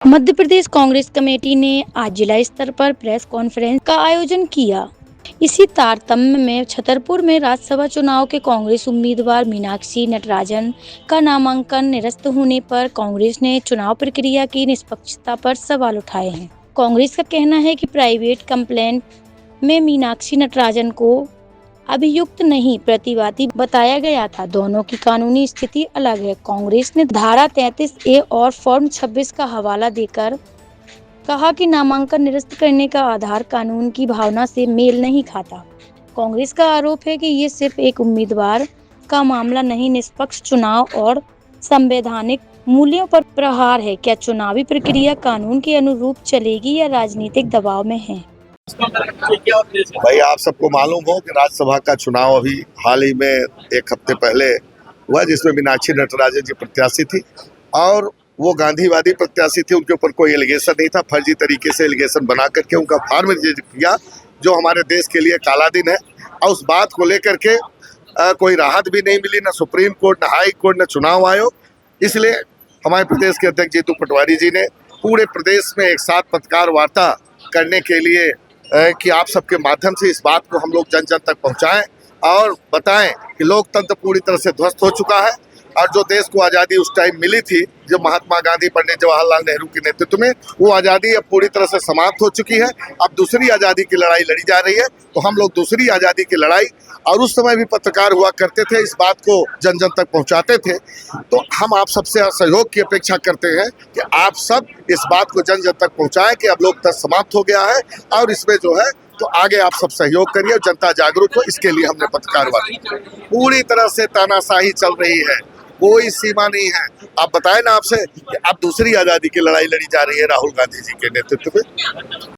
Madhya Pradesh Congress committee ने आज जिला स्तर पर प्रेस कॉन्फ्रेंस का आयोजन किया। इसी तारतम्य में छतरपुर में राज्यसभा चुनाव के कांग्रेस उम्मीदवार मीनाक्षी नटराजन का नामांकन निरस्त होने पर कांग्रेस ने चुनाव प्रक्रिया की निष्पक्षता पर सवाल उठाए हैं। कांग्रेस का कहना है कि प्राइवेट कंप्लेंट में मीनाक्षी नटराजन को अभियुक्त नहीं प्रतिवादी बताया गया था। दोनों की कानूनी स्थिति अलग है। कांग्रेस ने धारा 33A और फॉर्म 26 का हवाला देकर कहा कि नामांकन निरस्त करने का आधार कानून की भावना से मेल नहीं खाता। कांग्रेस का आरोप है कि ये सिर्फ एक उम्मीदवार का मामला नहीं, निष्पक्ष चुनाव और संवैधानिक मूल्यों पर प्रहार है। क्या चुनावी प्रक्रिया कानून के अनुरूप चलेगी या राजनीतिक दबाव में है? भाई, आप सबको मालूम हो कि राज्यसभा का चुनाव अभी हाल ही में एक हफ्ते पहले हुआ, जिसमें मीनाक्षी नटराजन जी प्रत्याशी थी और वो गांधीवादी प्रत्याशी थी। उनके ऊपर कोई एलिगेशन नहीं था। फर्जी तरीके से एलिगेशन बना करके उनका फार्म रजिस्टर किया, जो हमारे देश के लिए काला दिन है। और उस बात को लेकर के कोई राहत भी नहीं मिली, न सुप्रीम कोर्ट, न हाई कोर्ट, न चुनाव आयोग। इसलिए हमारे प्रदेश के अध्यक्ष जीतू पटवारी जी ने पूरे प्रदेश में एक साथ पत्रकार वार्ता करने के लिए कि आप सबके माध्यम से इस बात को हम लोग जन जन तक पहुंचाएं और बताएं कि लोकतंत्र पूरी तरह से ध्वस्त हो चुका है और जो देश को आज़ादी उस टाइम मिली थी, जब महात्मा गांधी, पंडित जवाहरलाल नेहरू के नेतृत्व में, वो आज़ादी अब पूरी तरह से समाप्त हो चुकी है। अब दूसरी आज़ादी की लड़ाई लड़ी जा रही है। तो हम लोग दूसरी आज़ादी की लड़ाई, और उस समय भी पत्रकार हुआ करते थे, इस बात को जन जन तक पहुंचाते थे। तो हम आप सबसे सहयोग की अपेक्षा करते हैं कि आप सब इस बात को जन जन तक पहुंचाएं कि अब लोकतंत्र समाप्त हो गया है और इसमें जो है तो आगे आप सब सहयोग करिए और जनता जागरूक हो। इसके लिए हमने पत्रकार वार्ता, पूरी तरह से तानाशाही चल रही है, कोई सीमा नहीं है। आप बताएं ना, आपसे कि अब दूसरी आज़ादी की लड़ाई लड़ी जा रही है राहुल गांधी जी के नेतृत्व में।